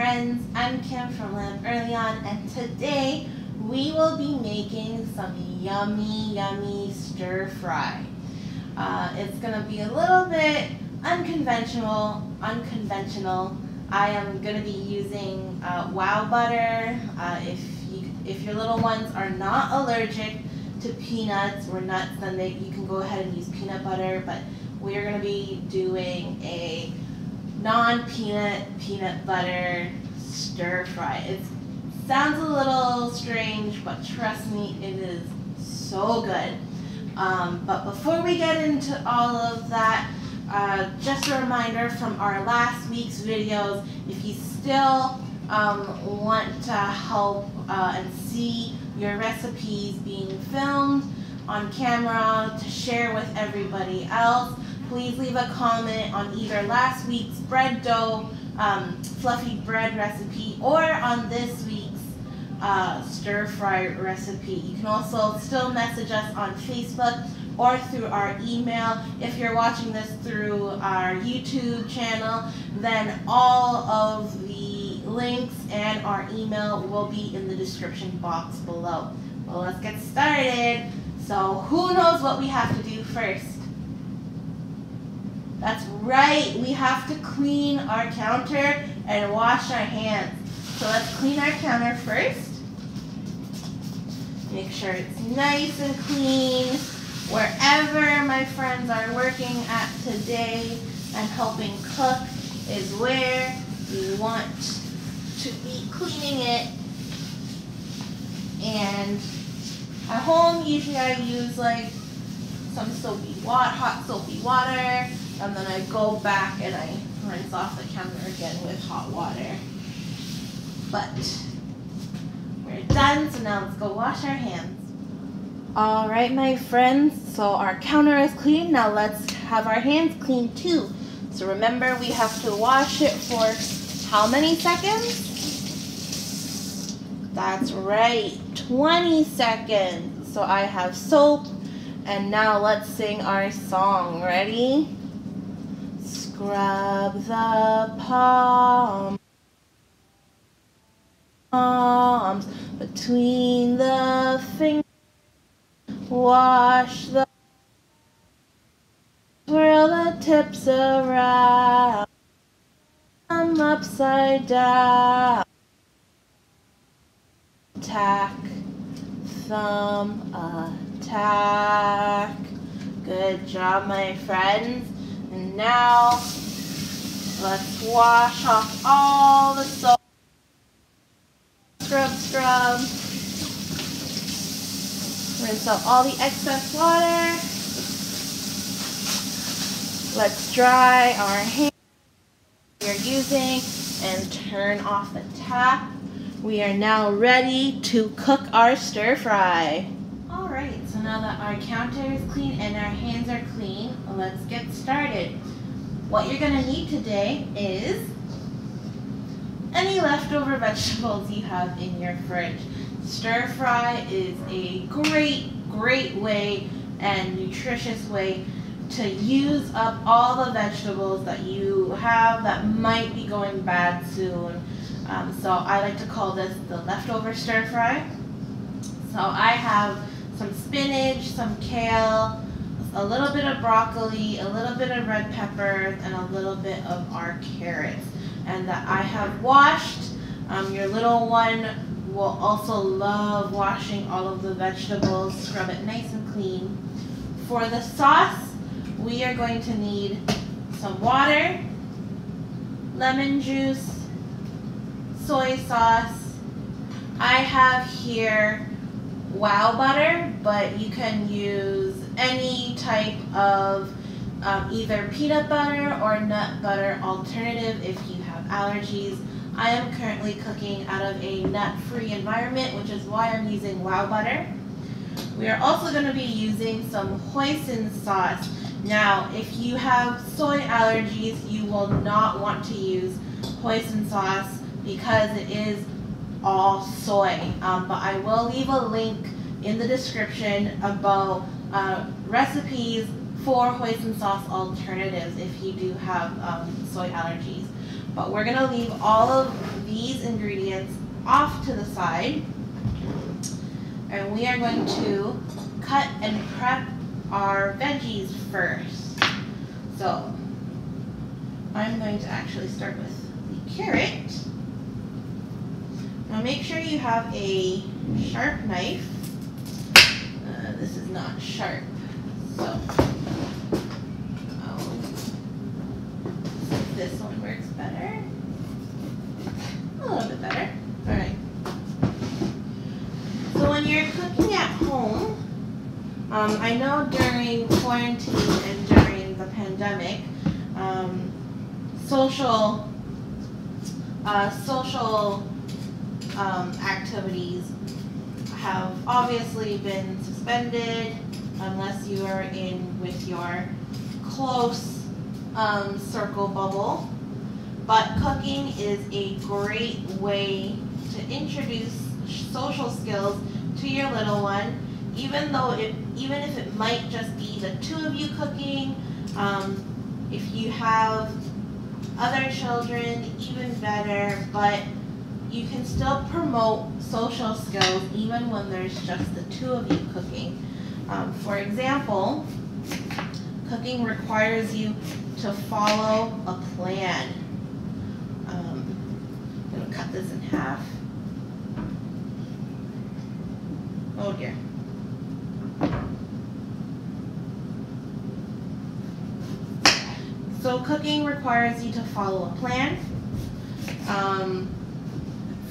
friends, I'm Kim from Lamb Early On, and today we will be making some yummy stir fry. It's going to be a little bit unconventional. I am going to be using wow butter. If your little ones are not allergic to peanuts or nuts, then you can go ahead and use peanut butter, but we're going to be doing a peanut butter stir fry. It sounds a little strange, but trust me, it is so good. But before we get into all of that, just a reminder from our last week's videos, if you still want to help and see your recipes being filmed on camera to share with everybody else, please leave a comment on either last week's bread dough fluffy bread recipe or on this week's stir fry recipe. You can also still message us on Facebook or through our email. If you're watching this through our YouTube channel, then all of the links and our email will be in the description box below. Well, let's get started. So who knows what we have to do first? That's right, we have to clean our counter and wash our hands. So let's clean our counter first. Make sure it's nice and clean. Wherever my friends are working at today and helping cook is where you want to be cleaning it. And at home, usually I use like some hot soapy water, and then I go back and I rinse off the counter again with hot water. But we're done, so now let's go wash our hands. Alright my friends, so our counter is clean. Now let's have our hands clean too. So remember, we have to wash it for how many seconds? That's right, 20 seconds. So I have soap, and now let's sing our song. Ready? Scrub the palms between the fingers. Wash the, swirl the tips around, thumb upside down, attack, thumb attack. Good job, my friends. And now let's wash off all the soap. Scrub. Rinse out all the excess water. Let's dry our hands we are using and turn off the tap. We are now ready to cook our stir fry. Alright, so now that our counter is clean and our hands are clean, let's get started. What you're going to need today is any leftover vegetables you have in your fridge. Stir fry is a great way and nutritious way to use up all the vegetables that you have that might be going bad soon. So I like to call this the leftover stir fry. So I have some spinach, some kale, a little bit of broccoli, a little bit of red peppers, and a little bit of our carrots. And that I have washed. Your little one will also love washing all of the vegetables. Scrub it nice and clean. For the sauce, we are going to need some water, lemon juice, soy sauce. I have here wow butter, but you can use any type of either peanut butter or nut butter alternative if you have allergies. I am currently cooking out of a nut-free environment, which is why I'm using wow butter. We are also going to be using some hoisin sauce. Now, if you have soy allergies, you will not want to use hoisin sauce because it is all soy. But I will leave a link in the description about recipes for hoisin sauce alternatives if you do have soy allergies. But we're gonna leave all of these ingredients off to the side, and we are going to cut and prep our veggies first. So I'm going to actually start with the carrot. Now make sure you have a sharp knife. This is not sharp, so this one works better. A little bit better. Alright. So when you're cooking at home, I know during quarantine and during the pandemic, social activities have obviously been suspended unless you are in with your close circle bubble. But cooking is a great way to introduce social skills to your little one, even if it might just be the two of you cooking. If you have other children, even better, but you can still promote social skills even when there's just the two of you cooking. For example, cooking requires you to follow a plan. I'm going to cut this in half. Oh dear. So cooking requires you to follow a plan.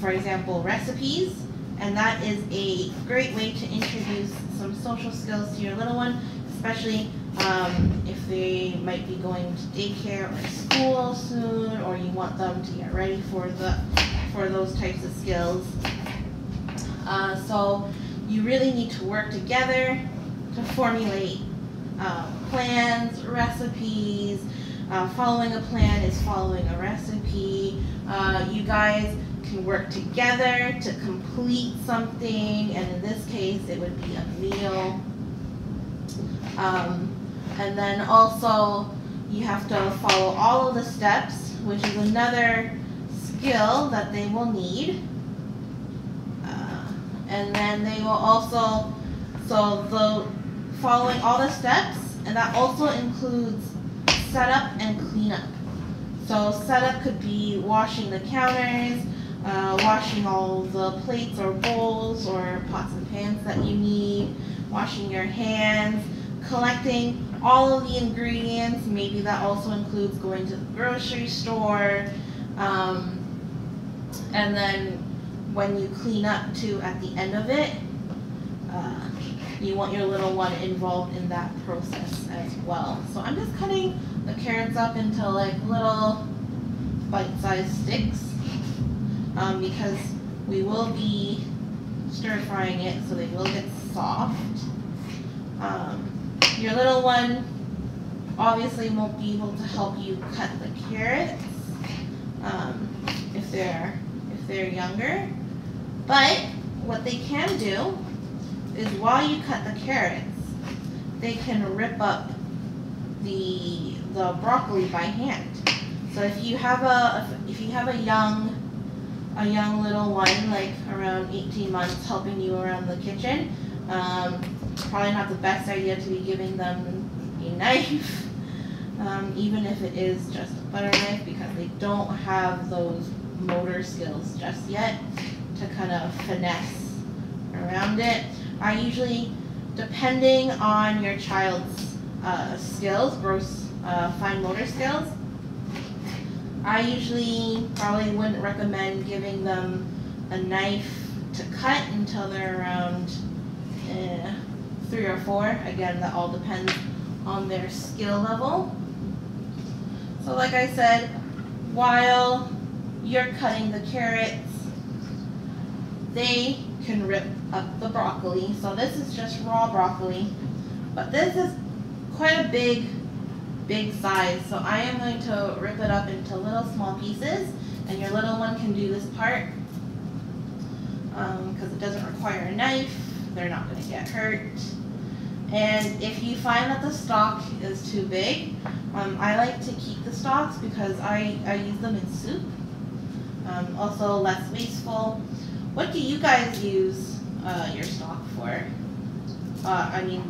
For example, recipes, and that is a great way to introduce some social skills to your little one, especially if they might be going to daycare or school soon, or you want them to get ready for those types of skills. So you really need to work together to formulate plans, recipes. Following a plan is following a recipe. You guys can work together to complete something, and in this case it would be a meal. And then also you have to follow all of the steps, which is another skill that they will need. And then they will also, following all the steps, and that also includes setup and cleanup. So setup could be washing the counters, washing all the plates or bowls or pots and pans that you need, washing your hands, collecting all of the ingredients. Maybe that also includes going to the grocery store. And then when you clean up too at the end of it, you want your little one involved in that process as well. So I'm just cutting the carrots up into like little bite-sized sticks because we will be stir-frying it, so they will get soft. Your little one obviously won't be able to help you cut the carrots if they're younger, but what they can do is while you cut the carrots, they can rip up the broccoli by hand. So if you have a young little one, like around 18 months, helping you around the kitchen, probably not the best idea to be giving them a knife, even if it is just a butter knife, because they don't have those motor skills just yet to kind of finesse around it. I usually, depending on your child's skills, gross fine motor skills, I usually probably wouldn't recommend giving them a knife to cut until they're around 3 or 4. Again, that all depends on their skill level. So like I said, while you're cutting the carrots, they can rip up the broccoli. So this is just raw broccoli, but this is quite a big size. So I am going to rip it up into little small pieces, and your little one can do this part because it doesn't require a knife. They're not going to get hurt. And if you find that the stalk is too big, I like to keep the stalks because I use them in soup. Also less wasteful. What do you guys use your stalk for? I mean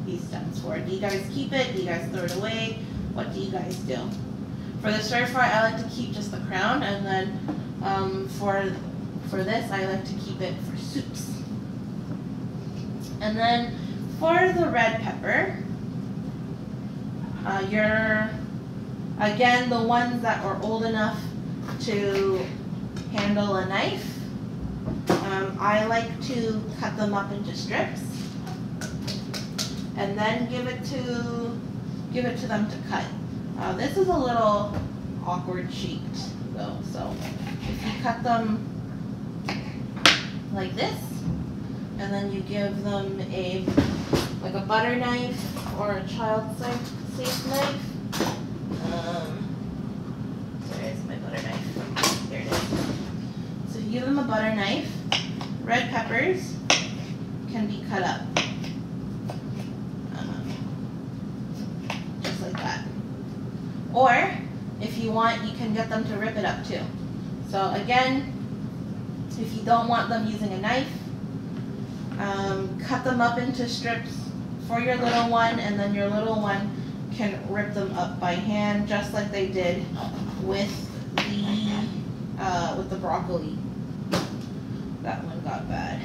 these stems for. Do you guys keep it? Do you guys throw it away? What do you guys do? For the stir fry, I like to keep just the crown, and then for this, I like to keep it for soups. And then for the red pepper, again, the ones that are old enough to handle a knife, I like to cut them up into strips and then give it to them to cut. This is a little awkward shaped though, so if you cut them like this, and then you give them like a butter knife or a child-safe knife. There's my butter knife. There it is. So if you give them a butter knife, red peppers can be cut up. Just like that. Or, if you want, you can get them to rip it up too. So again, if you don't want them using a knife, cut them up into strips for your little one, and then your little one can rip them up by hand, just like they did with the broccoli. That one got bad.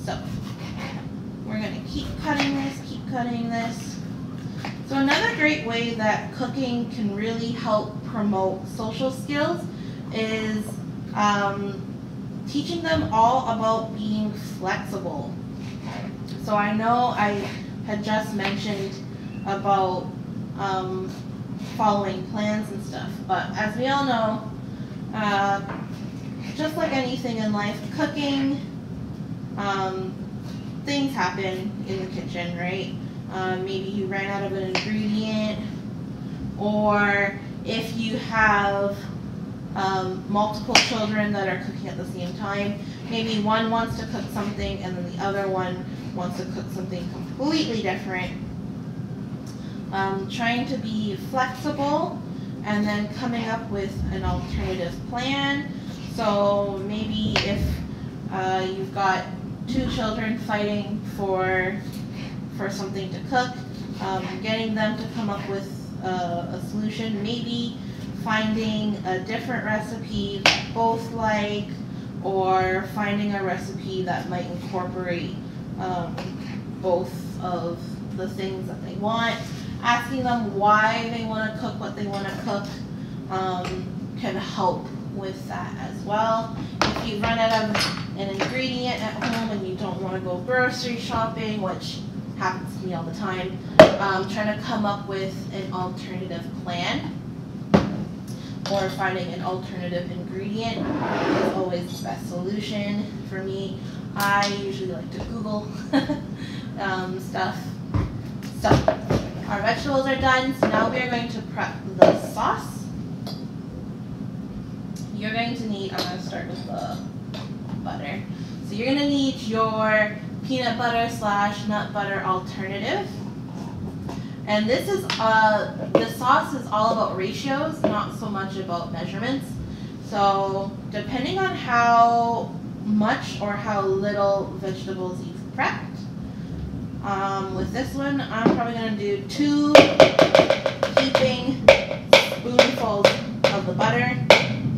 So we're gonna keep cutting this. So another great way that cooking can really help promote social skills is teaching them all about being flexible. So I know I had just mentioned about following plans and stuff, but as we all know, just like anything in life, cooking, things happen in the kitchen, right? Maybe you ran out of an ingredient, or if you have multiple children that are cooking at the same time, maybe one wants to cook something and then the other one wants to cook something completely different. Trying to be flexible and then coming up with an alternative plan. So maybe if you've got two children fighting for something to cook, getting them to come up with a solution, maybe finding a different recipe that both like, or finding a recipe that might incorporate both of the things that they want. Asking them why they want to cook what they want to cook can help with that as well. If you run out of an ingredient at home and you don't want to go grocery shopping, which happens to me all the time, trying to come up with an alternative plan or finding an alternative ingredient is always the best solution for me. I usually like to Google stuff. So our vegetables are done, so now we are going to prep the sauce. You're going to need, I'm going to start with the butter. So you're going to need your peanut butter / nut butter alternative. And this is, the sauce is all about ratios, not so much about measurements. So depending on how much or how little vegetables you've prepped, with this one, I'm probably going to do 2 heaping spoonfuls of the butter.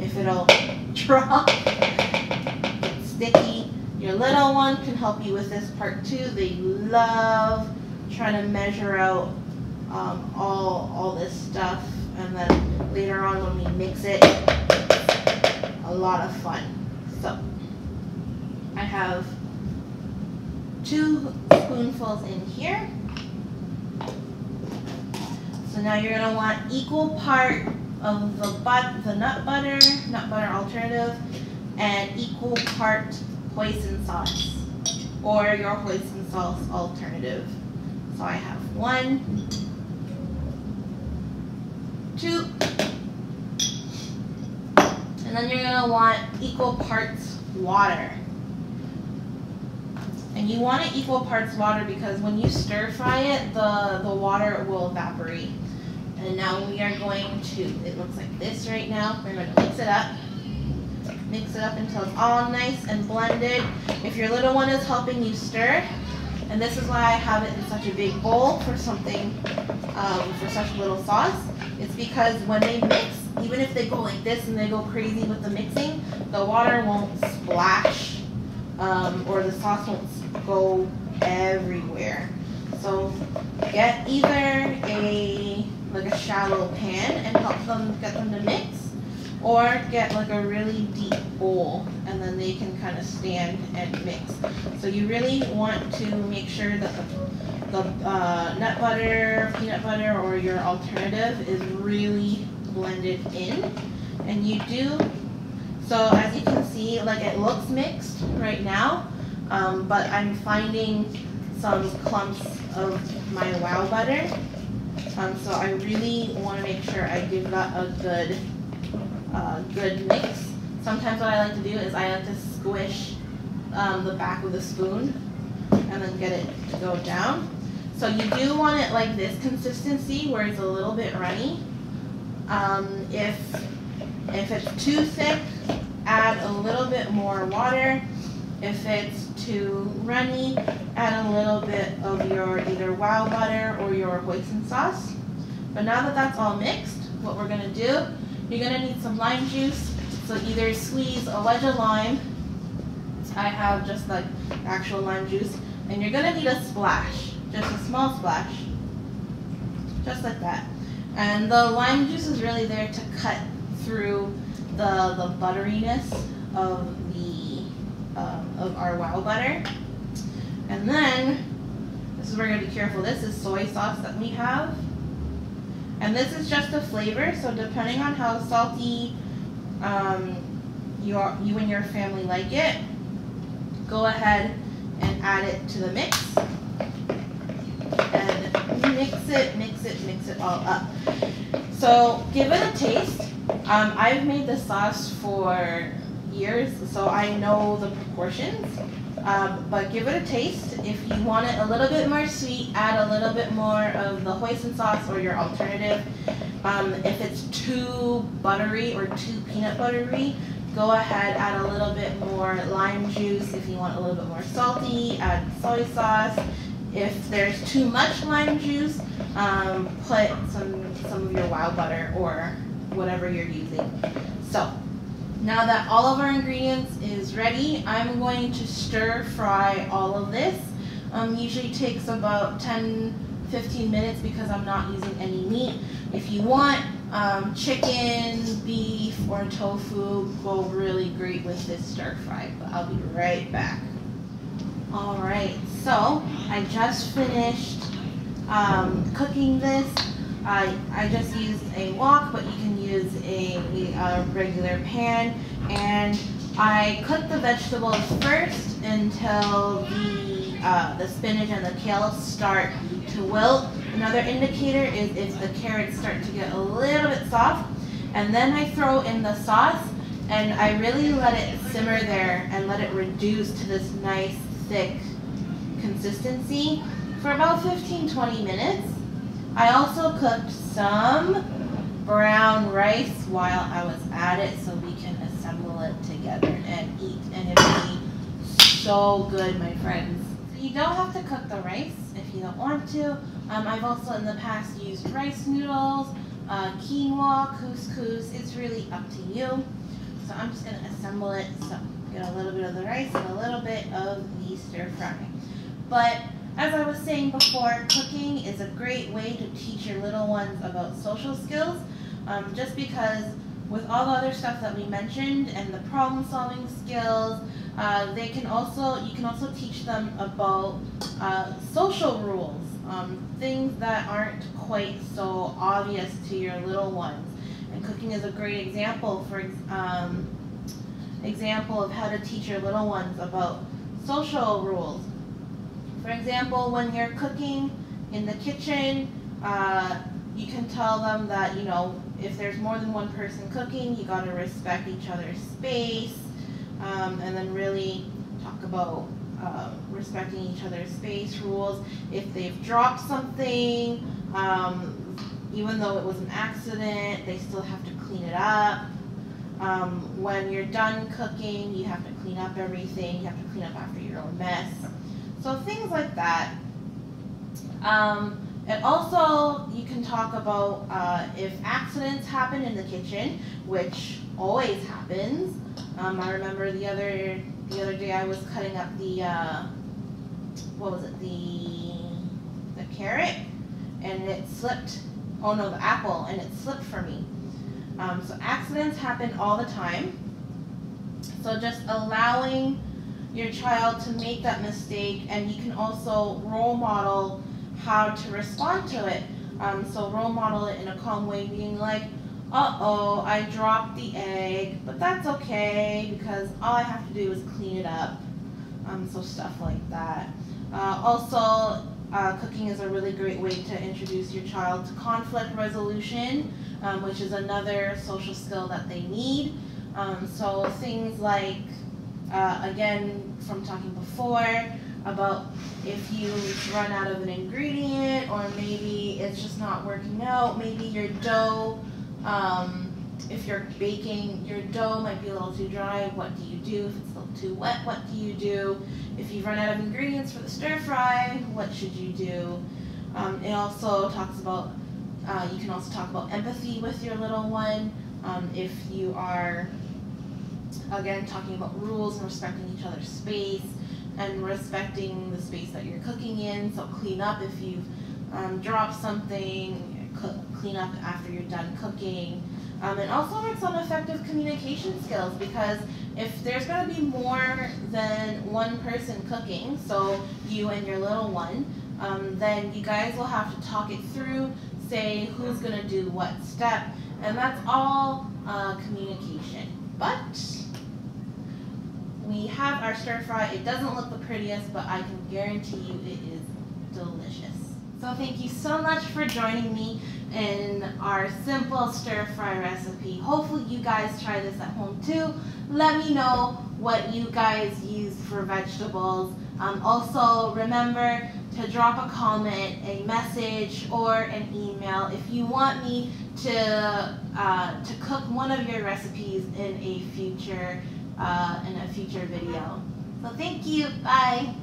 If it'll drop, it's sticky. Your little one can help you with this part too. They love trying to measure out all this stuff, and then later on when we mix it, a lot of fun. So I have 2 spoonfuls in here. So now you're going to want equal part of the nut butter alternative, and equal part hoisin sauce, or your hoisin sauce alternative. So I have 1, 2, and then you're going to want equal parts water. And you want it equal parts water because when you stir fry it, the water will evaporate. And now we are going to, it looks like this right now. We're going to mix it up. Mix it up until it's all nice and blended. If your little one is helping you stir, and this is why I have it in such a big bowl for something, for such little sauce, it's because when they mix, even if they go like this and they go crazy with the mixing, the water won't splash, or the sauce won't go everywhere. So get either a shallow pan and get them to mix, or get like a really deep bowl and then they can kind of stand and mix. So you really want to make sure that the nut butter, peanut butter, or your alternative is really blended in. And you do, so as you can see, like it looks mixed right now, but I'm finding some clumps of my wow butter. So I really want to make sure I give that a good mix. Sometimes what I like to do is I like to squish the back with a spoon and then get it to go down. So you do want it like this consistency where it's a little bit runny. If it's too thick, add a little bit more water. If it's too runny, add a little bit of your either wow butter or your hoisin sauce. But now that that's all mixed, what we're gonna do, you're gonna need some lime juice. So either squeeze a wedge of lime, I have just like actual lime juice, and you're gonna need a splash, just a small splash, just like that. And the lime juice is really there to cut through the butteriness of our wow butter. And then, this is where we're gonna be careful, this is soy sauce that we have. And this is just a flavor, so depending on how salty you and your family like it, go ahead and add it to the mix. And mix it all up. So give it a taste. I've made the sauce for years, so I know the proportions. But give it a taste. If you want it a little bit more sweet, add a little bit more of the hoisin sauce or your alternative. If it's too buttery or too peanut buttery, go ahead, add a little bit more lime juice. If you want a little bit more salty, add soy sauce. If there's too much lime juice, put some of your wow butter or whatever you're using. So now that all of our ingredients is ready, I'm going to stir fry all of this. Usually takes about 10-15 minutes because I'm not using any meat. If you want chicken, beef, or tofu, go really great with this stir fry, but I'll be right back. Alright, so I just finished cooking this. I just used a wok, but you can use a regular pan. And I cooked the vegetables first until the spinach and the kale start to wilt. Another indicator is if the carrots start to get a little bit soft. And then I throw in the sauce, and I really let it simmer there and let it reduce to this nice thick consistency for about 15-20 minutes. I also cooked some brown rice while I was at it so we can assemble it together and eat, and it'll be so good, my friends. So you don't have to cook the rice if you don't want to. I've also in the past used rice noodles, quinoa, couscous. It's really up to you. So I'm just going to assemble it. So get a little bit of the rice and a little bit of the stir fry. But as I was saying before, cooking is a great way to teach your little ones about social skills, just because with all the other stuff that we mentioned and the problem-solving skills, you can also teach them about social rules, things that aren't quite so obvious to your little ones. And cooking is a great example example of how to teach your little ones about social rules. For example, when you're cooking in the kitchen, you can tell them that, you know, if there's more than one person cooking, you gotta respect each other's space, and then really talk about respecting each other's space rules. If they've dropped something, even though it was an accident, they still have to clean it up. When you're done cooking, you have to clean up everything. You have to clean up after your own mess. So things like that. And also, you can talk about if accidents happen in the kitchen, which always happens. I remember the other day I was cutting up the what was it, the carrot, and it slipped. Oh no, the apple, and it slipped for me. So accidents happen all the time. So just allowing your child to make that mistake, and you can also role model how to respond to it. So role model it in a calm way, being like, uh-oh, I dropped the egg, but that's okay because all I have to do is clean it up. So stuff like that. Also, cooking is a really great way to introduce your child to conflict resolution, which is another social skill that they need. So things like, again, from talking before, about if you run out of an ingredient, or maybe it's just not working out, maybe your dough, if you're baking, your dough might be a little too dry, what do you do? If it's a little too wet, what do you do? If you run out of ingredients for the stir fry, what should you do? It also talks about, you can also talk about empathy with your little one. If you are, again, talking about rules and respecting each other's space, and respecting the space that you're cooking in. So clean up if you've dropped something, clean up after you're done cooking. It also works on effective communication skills, because if there's going to be more than one person cooking, so you and your little one, then you guys will have to talk it through, say who's going to do what step, and that's all communication. But we have our stir fry. It doesn't look the prettiest, but I can guarantee you it is delicious. So thank you so much for joining me in our simple stir fry recipe. Hopefully you guys try this at home too. Let me know what you guys use for vegetables. Also remember to drop a comment, a message, or an email if you want me to cook one of your recipes in a future video. So thank you. Bye.